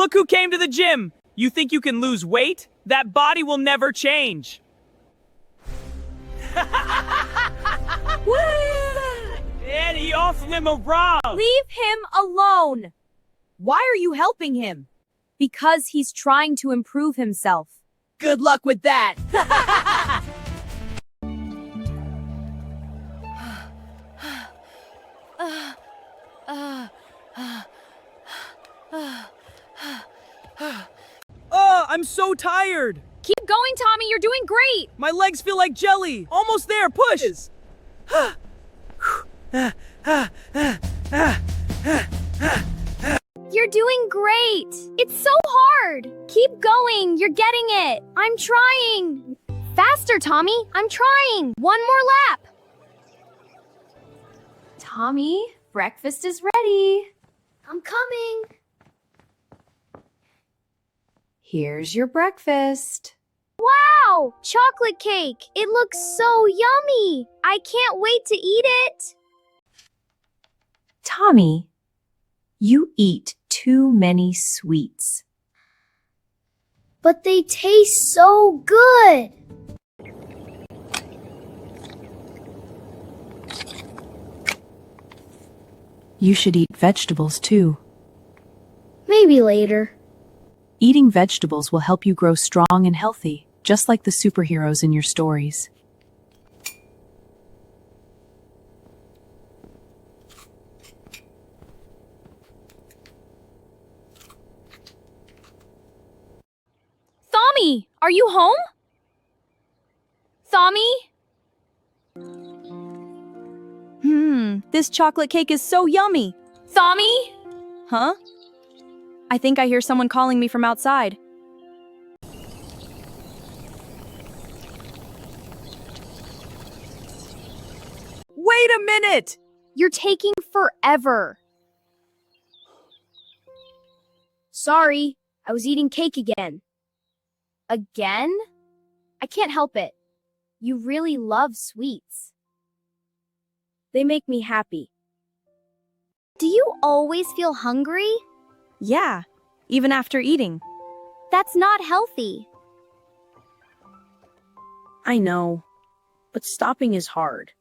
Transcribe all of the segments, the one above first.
Look who came to the gym! You think you can lose weight? That body will never change. And he off him a bra. Leave him alone! Why are you helping him? Because he's trying to improve himself. Good luck with that. Oh, I'm so tired. Keep going, Tommy, you're doing great! My legs feel like jelly. Almost there, push. You're doing great! It's so hard! Keep going, you're getting it! I'm trying! Faster, Tommy! I'm trying! One more lap! Tommy, breakfast is ready! I'm coming! Here's your breakfast. Wow! Chocolate cake! It looks so yummy! I can't wait to eat it! Tommy, you eat too many sweets. But they taste so good! You should eat vegetables too. Maybe later. Eating vegetables will help you grow strong and healthy, just like the superheroes in your stories. Tommy, are you home? Tommy? This chocolate cake is so yummy. Tommy? Huh? I think I hear someone calling me from outside. Wait a minute! You're taking forever. Sorry, I was eating cake again. Again? I can't help it. You really love sweets. They make me happy. Do you always feel hungry? Yeah, even after eating. That's not healthy. I know, but stopping is hard.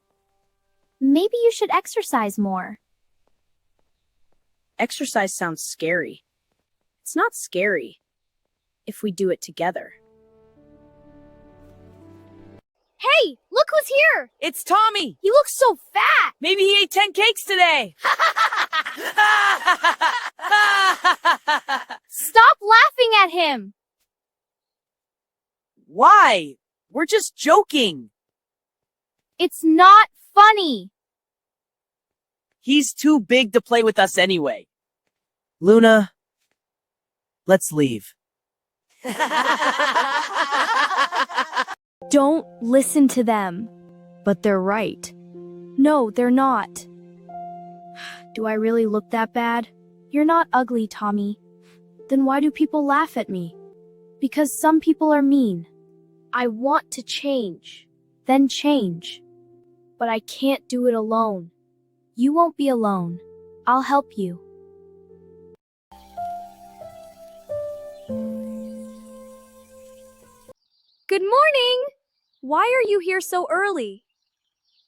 Maybe you should exercise more. Exercise sounds scary. It's not scary if we do it together. Hey, look who's here! It's Tommy! He looks so fat! Maybe he ate 10 cakes today! Stop laughing at him! Why? We're just joking. It's not funny. He's too big to play with us anyway. Luna, let's leave. Don't listen to them. But they're right. No, they're not. Do I really look that bad? You're not ugly, Tommy. Then why do people laugh at me? Because some people are mean. I want to change. Then change. But I can't do it alone. You won't be alone. I'll help you. Good morning! Why are you here so early?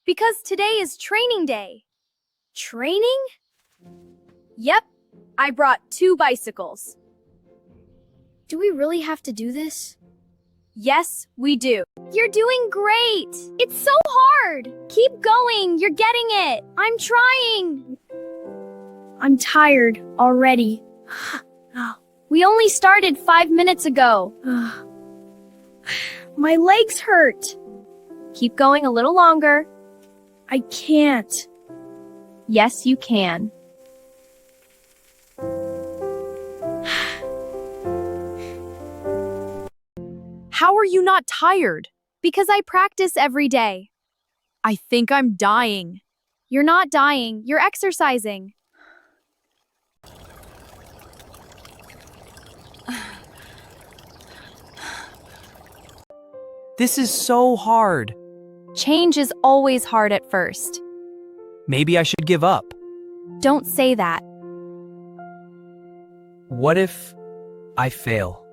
Because today is training day. Training? Yep, I brought 2 bicycles. Do we really have to do this? Yes, we do. You're doing great! It's so hard! Keep going, you're getting it! I'm trying! I'm tired already. We only started 5 minutes ago. My legs hurt. Keep going a little longer. I can't. Yes, you can. How are you not tired? Because I practice every day. I think I'm dying. You're not dying, you're exercising. This is so hard. Change is always hard at first. Maybe I should give up. Don't say that. What if I fail.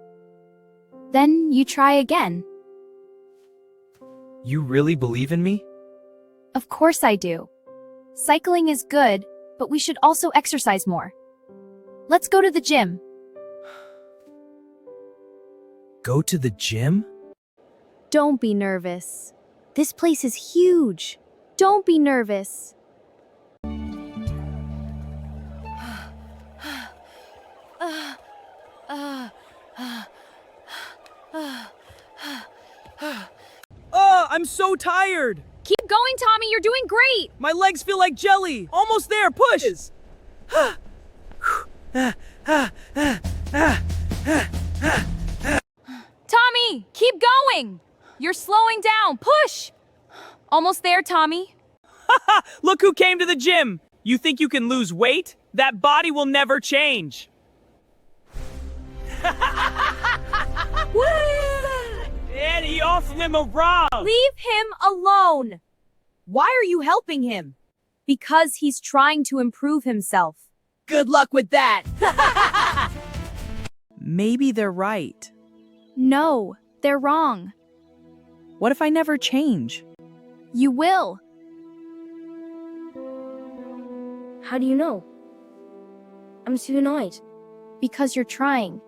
Then you try again. You really believe in me? Of course I do. Cycling is good, but we should also exercise more. Let's go to the gym. Go to the gym? Don't be nervous. This place is huge. Don't be nervous. Oh, I'm so tired! Keep going, Tommy. You're doing great. My legs feel like jelly! Almost there, push! Tommy, keep going. You're slowing down. Push. Almost there, Tommy. Look who came to the gym! You think you can lose weight? That body will never change! Eddie, off him around! Leave him alone. Why are you helping him? Because he's trying to improve himself. Good luck with that. Maybe they're right. No, they're wrong. What if I never change? You will. How do you know? I'm too annoyed. Because you're trying.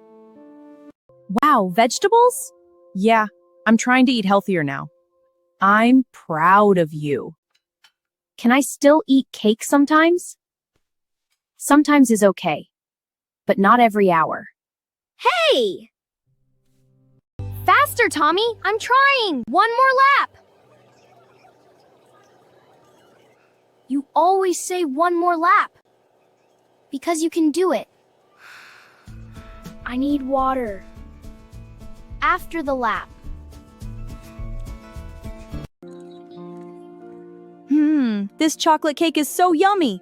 Wow, vegetables? Yeah, I'm trying to eat healthier now. I'm proud of you. Can I still eat cake sometimes? Sometimes is okay, but not every hour. Hey! Faster, Tommy! I'm trying! One more lap! You always say one more lap. Because you can do it. I need water. After the lap. This chocolate cake is so yummy.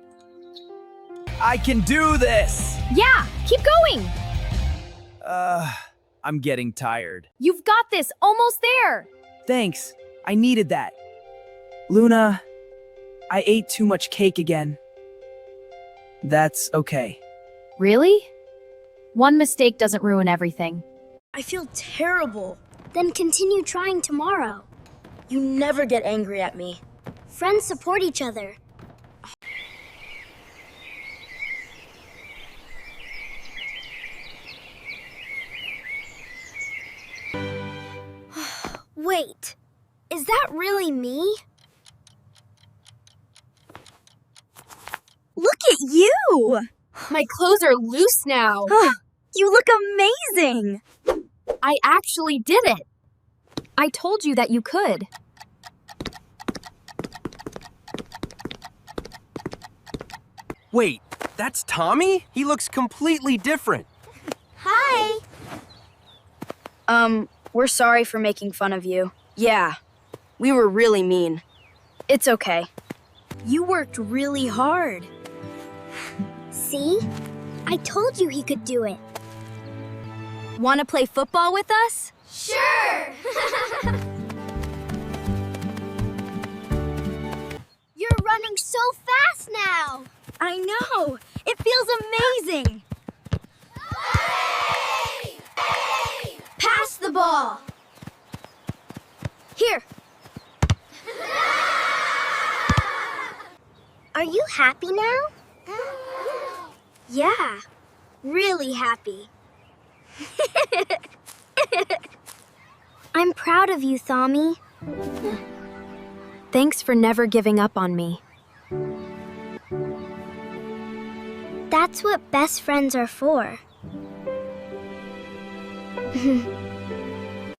I can do this! Yeah, keep going! I'm getting tired. You've got this, almost there! Thanks. I needed that. Luna, I ate too much cake again. That's okay. Really? One mistake doesn't ruin everything. I feel terrible. Then continue trying tomorrow. You never get angry at me. Friends support each other. Wait, is that really me? Look at you! My clothes are loose now. You look amazing! I actually did it. I told you that you could. Wait, that's Tommy? He looks completely different. Hi! We're sorry for making fun of you. Yeah, we were really mean. It's okay. You worked really hard. See? I told you he could do it. Want to play football with us? Sure! You're running so fast now! I know! It feels amazing! Pass the ball! Here! Are you happy now? Yeah, really happy. I'm proud of you, Thami. Thanks for never giving up on me. That's what best friends are for.